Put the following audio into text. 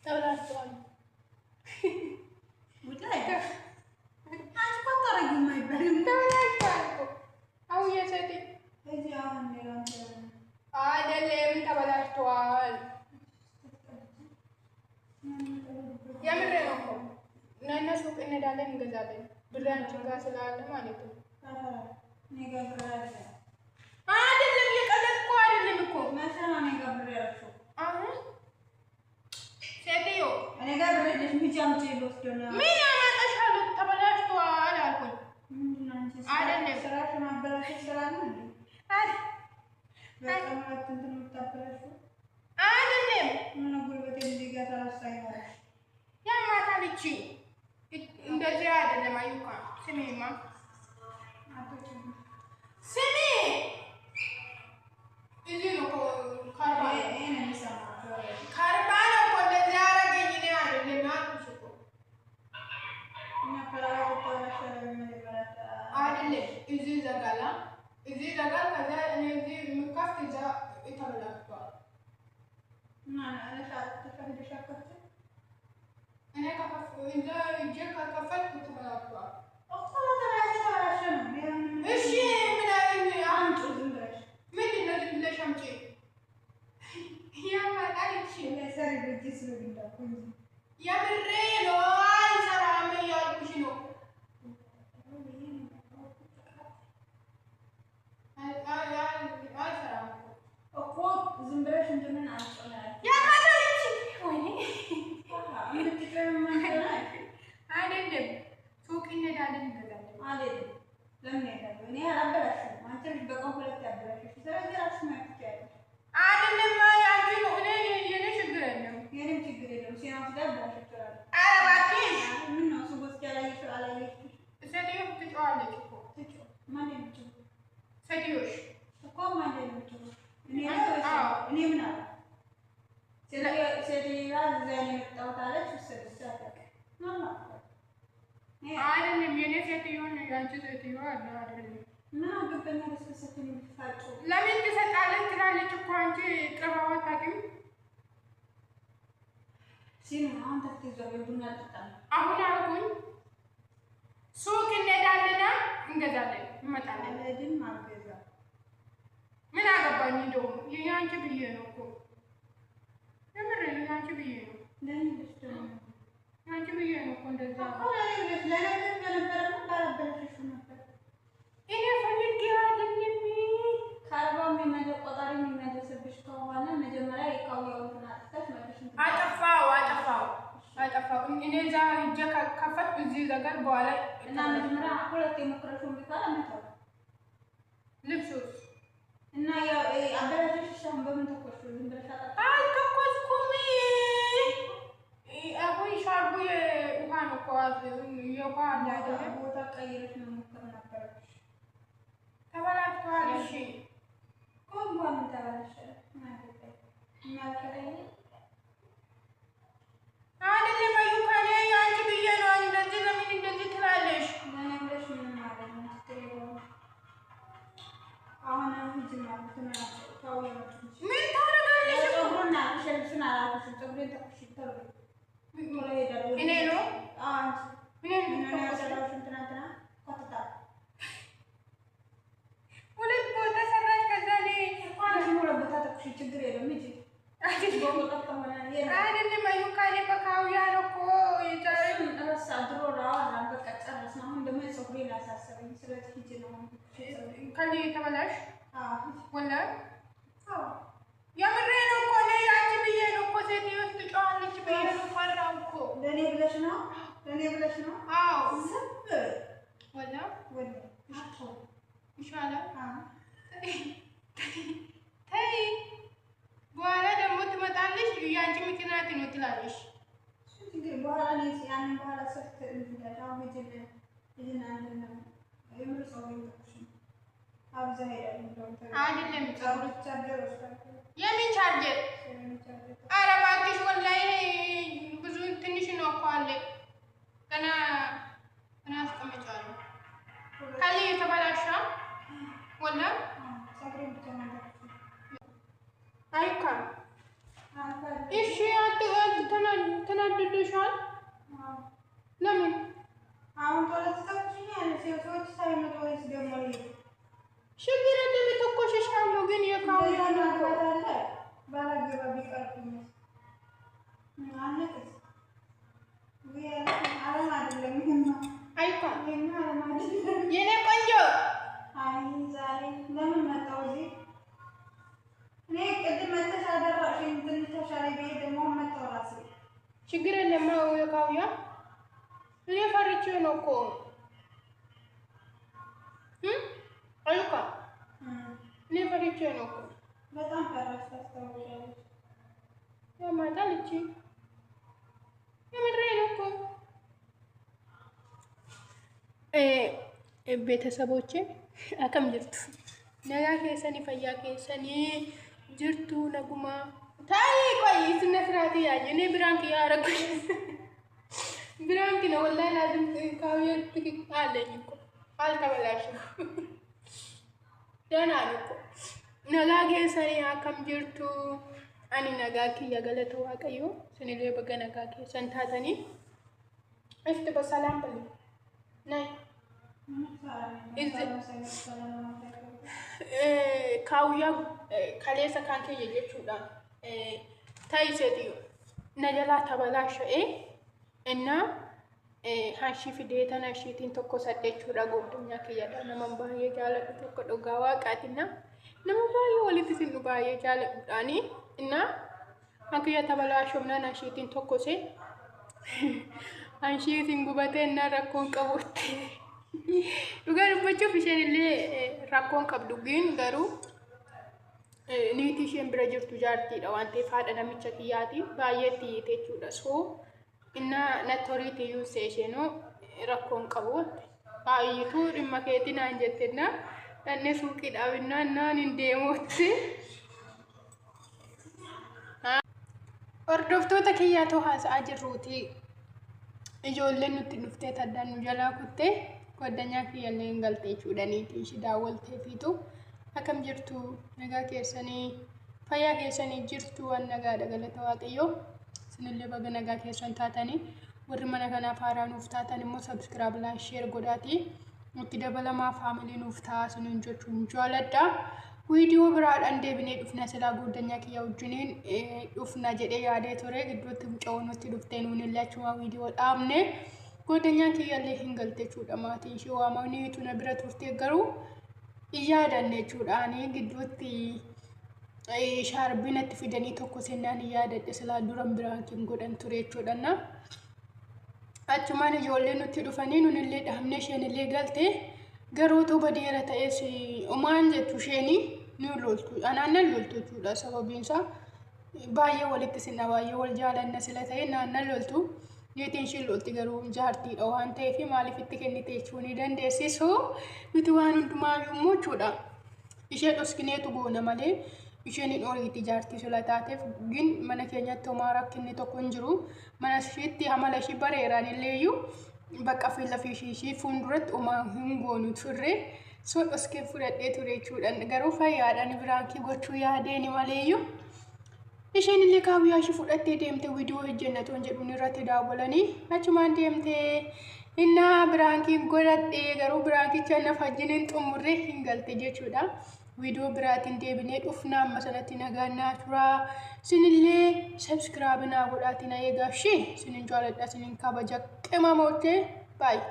ተብላችኋል። ውጣይ አንቺ ቆጣሪ የማይባልም ተብላችኋል እኮ አሁን የሰጤ እዚህ አሁን አይደለም ተበላሽቷል። የምሬ ነው እኮ ነነ ሱቅ እንሄዳለን እንገዛለን ብራችን ጋር ስላለ ማለት ነው። አይደለም የቀለድኩ አይደለም እኮ መሰና እኔ ጋር ብር ያልሽው አሁን ሴትዮ እኔ ጋር ብር የለሽም ሂጂ አምጪ ልወስደው ነው። ምን ያመጣሻል? ተበላሽቷል አልኩኝ። አይደለም ስራሽ ማበላሸት ስላለ እንዴ? በጣም እንትን የምታበላሽው አይደለም። ምን ጉልበቴ እንዲገታ አሳይዋል። ያማታል እቺ እንደዚህ አይደለም። አዩካ ስሚማ ስሚ እዚህ ነው ካርባ እኔ እንሰማ ካርባ ነው እኮ እንደዚህ አደረገኝ። እኔ አይደለም አልኩሽ እኮ እና ከራራ ተወራሸለ አይደለም። እዚህ ዘጋላ እዚህ ዘጋል። ከዛ እኔ እዚህ ምካፍት እዛ ይተበላሽቷል። እና አለሻት ተፈደሻከች እኔ ከፈፍ እዛ እጄ ከከፈትኩ ተበላሽቷል። እሺ ምን አይነት አምጪ ዝም ብለሽ ምንድን ነው ዝም ብለሽ አምጪ? ያማጣል እቺ ለሰሪ በጅስ ነው እንዳቆኝ የምሬ ነው። አይሰራም እያልኩሽ ነው። አይሰራም እኮ ዝም ብለሽ እንደምን አልጨናል ያማጣል እቺ ወይኔ አይደለም። ሱቅ እንሄዳለን እንገዛለን አይደለም። ለምን ሄዳለሁ? እኔ አላበላሽም። አንቺ ልጅ በቀን ሁለት ያበላሽሽ። ስለዚህ ራስሽ ማለት ትችያለሽ። አይደለም ያንቺ ነው። እኔ የኔ ችግር የለም። የኔም ችግር የለም። ሲያንስ ጋር ብላሽ ይችላል። ኧረ እባክሽ ምን ነው እሱ ወስኪ ያላየሽው አላየሽሽ? ሴትዮ ትጫዋለች እኮ ማን ነው የምትችለው? ሴትዮሽ እኮ ማን ነው የምትችለው? እኔ ምን አለ ሴትዮዋ እዛ ነው የመጣሁት አለች። ወሰደች አታውቅም አይደለም። የኔ ሴትዮን ያንቺ ሴትዮ አለ አይደለም። ምን አገባኝ ለስከሰተኝ ልትፋጩ ለምን ትሰጣለች ትላለች እኮ አንቺ ጥራው አታውቂም። ሲኑ አሁን ተትይዘው ቡና ጠጣን። አሁን አልኩኝ ሱቅ እንሄዳለን እንገዛለን እንመጣለን። አለድም አልገዛ ምን አገባኝ? እንደውም የአንቺ ብዬ ነው እኮ የምሬ ነው። የአንቺ ብዬ ነው ለምን ልትደው አንቺ ብዬ ነው እኮ እንደዛ እኔ ፈልጌ አይደለም። ከአርባው የሚመደብ ቆጣሪ የሚመደስብሽ ከሆነ መጀመሪያ የቃውያውን አጥተሽ መልሽ። አጠፋው እኔ እዛ ሂጅ ከፈትኩ እዚህ ዘጋል በኋላ እና መጀመሪያ ሁለት የሞክረሽውን ቢባል አመጣው ልብሱስ እና ያው አበላሽሽ ሻም በምን ተቆርሽ ዝም ብለሽ አጣጣ አልተቆስኩም። አሁን ሻርቡ የውሃ ነው እኮ የውሃ አለ አይደለም። ቦታ ቀይረሽ መሞከር ነበረብሽ። ተበላሽቷል። እሺ እንኳን ተበላሸ ማለት ነው። እናከራይ አይደለም አዩካኔ አንቺ ብዬ ነው። እንደዚህ ለምን እንደዚህ ትላለሽ? ለነገርሽ ምን ማለት ነው? አሁን ሂጂ ማለት ነው። ምን ታደርጋለሽ? ፀጉሩን አልሸልሽን አላልኩሽም። ፀጉሬን ተኩሽ ተብሎ እኔ ነው አንቺ ምን ያሰራሽን ትናንትና ቆጥታ ሁለት ቦታ ሰራሽ። ከዛ ላይ አንቺ ሁለት ቦታ ተኩሽ ችግር የለም እንጂ አይደለም አዩካኔ በካውያ ነው እኮ የጨረም ተረሳ ድሮ ራዋላ በቃ ጨረስን። አሁን ደግሞ ፀጉሬን አሳሰበኝ። ስለዚህ ሂጂ ነው ከኔ ተበላሽ ወላ የምሬ ነው እኮ እኔ አንቺ ብዬ ነው እኮ ሴትዮ ትጫዋለች ብዬ ነው ፈራሁ እኮ። ለኔ ብለሽ ነው አዎ ዝም ወላ ይሻላል። ተይ በኋላ ደግሞ ትመጣለሽ። የአንቺ ምክንያት ነው ትላለሽ። በኋላ ያንን በኋላ ሰፍት እንዲዳው ወጀለ ይናንና የምር ሰው ይተኩሽ አብዛ ሄዳለሁ አይደለም ጸጉር ቻርጀር ወስዳለሁ። የምን ቻርጀር? ኧረ እባክሽ ወላሂ ብዙ ትንሽ ነው እኮ አለ ገና አስቀምጫለሁ። ከዚህ የተበላሻ ወላ አይካ እሺ አትተናል ተናድደሻል? ለምን? አሁን ተለጥተውኝ ያለ ሰዎች ሳይመጡ ወይስ ደግሞ ችግር የለም የተኮሸሻለሁ ግን የካውያ ነው ባላገባ ቢቀርብኝ አነቀስ ወይ አለም አይደለም ይሄማ አይካ ይሄማ አለም አይደለም የኔ ቆንጆ አይ ዛሬ ለምን መጣው እዚህ እኔ ቅድም መተሽ አደረግሽኝ ትንሽ ተሻለኝ ብዬ ደግሞ መጣው ራሴ ችግር የለም የካውያ እኔ ፈርቼ ነው እኮ አይካ እኔ ፈርቼ ነው እኮ በጣም ፈራሽ ታስታውሻለሽ ያማታል እቺ የምሬን እኮ ቤተሰቦቼ አከም ጅርቱ ነጋ ኬሰኒ ፈያ ኬሰኒ ጅርቱ ነጉማ ታይ ቆይ ስነ ስርዓት ያየ እኔ ብራንክ ያረኩኝ ብራንክ ነው ወላሂ ላዝም ካውያ ትክክ አለኝ እኮ አልተበላሽም ደህና ነው እኮ ነጋ ኬሰኒ አከም ጅርቱ አኒ ነጋ ኪያ ገለተ ዋቀዮ ስንሌ በገ ነጋ ኬሰን ታተኒ እስቲ በሰላም በሉ ናይ ካውያ ከሌሰ ካንኬ የጀቹዳ ታይሰዲዮ ነጀላ ተበላሸ እና ሃንሺ ፊዴተና ሺቲን ቶኮ ሰደቹዳ ጎደኛ ከያዳ ነመን ባየ ጃለቱ ቶኮ ዶጋዋ ቃቲና ነመን ባየ ወሊት ሲኑ ባየ ጃለቱዳኒ እና አንከያ ተበላሸ ምናና ሺቲን ቶኮ ሴ አንሺቲን ጉበቴ እና ረኮን ቀቦቴ Dhugaa dubbachuuf isheen illee rakkoon qabdu gin garuu niitii isheen bira jirtu jaartiidha waan ta'eef haadha namicha kiyyaati baay'eetti hiite jechuudha. So inna natti horiitii yuusee isheenoo rakkoon qabu baay'ituu dhimma keetii naan jettenna dhanne suuqii dhaabinnaan naan hin deemuutti. Hordoftoota kiyyaatoo haasa'aa jirruuti ijoolleen nutti dhuftee taddaan nu jalaa kuttee ጓደኛ ከየለን ገልጤ ቹዳኒ ቲሽ ዳወልቴ ፊቱ አከም ጅርቱ ነጋ ከሰኒ ፈያ ከሰኒ ጅርቱ ወነጋ ደገለተ ዋቀዮ ስንለ በገ ነጋ ከሰን ታታኒ ወር መነ ከና ፋራን ውፍታታን ሞ ሰብስክራይብ ላ ሼር ጎዳቲ ሙቲ ደበለማ ፋሚሊ ኑፍታ ስንንጆቹ እንጆለዳ ቪዲዮ ብራድ አንዴ ብኔ ዱፍና ስላ ጓደኛ ከያው ጁኒን ዱፍና ጀዴ ያዴ ቶሬ ግዶት ጨውኖት ዱፍቴኑን ላችሁ ቪዲዮ ጣምኔ ጎደኛ ከያለ ህንገልቴ ቹዳ ማቲ ሺዋ ማውኒቱ ነብረት ውስጥ ገሩ ይያዳነ ቹዳኒ ግዶት ሻርቢነት ፊደኒ ተኮሰናን ይያደደ ስላ ዱረም ብራንኪን ጎደን ቱሬ ቹዳና አቹማን ጆለኑት ዱፈኒ ኑንለ ዳምነ ሸንለ ገልቴ ገሮቶ በዲራ ታኤስ ኦማን ጀቱ ሸኒ ኑሎልቱ አናነ ሎልቱ ቹዳ ሰበቢንሳ ባየ ወልት ሲና ባየ ወልጃለነ ስለታይ ናነ ሎልቱ የቴን ሽሎት ገሩ ጃርቲ ዶ አንተ ይፊ ማለፍ ትከኒቴ ቹኒ ደንደሲሶ ቢትዋን እንዱማዩ ሞቹዳ ይሸዶስ ግኔቱ ጎነ ማለ ይሸኒ ኦሪቲ ጃርቲ ስለታቴ ግን መነከኛ ተማራክኒ ተኮንጅሩ ማናሽቲ አማላሺ በሬራን ለዩ በቃ ፍለፊሺ ፉንዱረት ኦማ ሁንጎኑ ትሬ ሶ እስከ ፍረዴ ቱሬ ቹዳን ገሩ ፈያዳን ብራንኪ ጎቹ ያዴኒ ማለዩ isheen illee kaawyaa ishee fudhattee deemte viidiyoo hojjennetu jedhuun irratti daawwalanii achumaan deemte inna biraankiin godhadhee garuu biraankicha naaf ajjiniin xumurree hin galte jechuudha. Viidiyoo biraatiin deebinee dhufna amma sanatti nagaannaa turaa sinillee subscribe naa godhaatiin eegaa ishee sinin jaaladha sinin kabaja qimamootee baay'ee.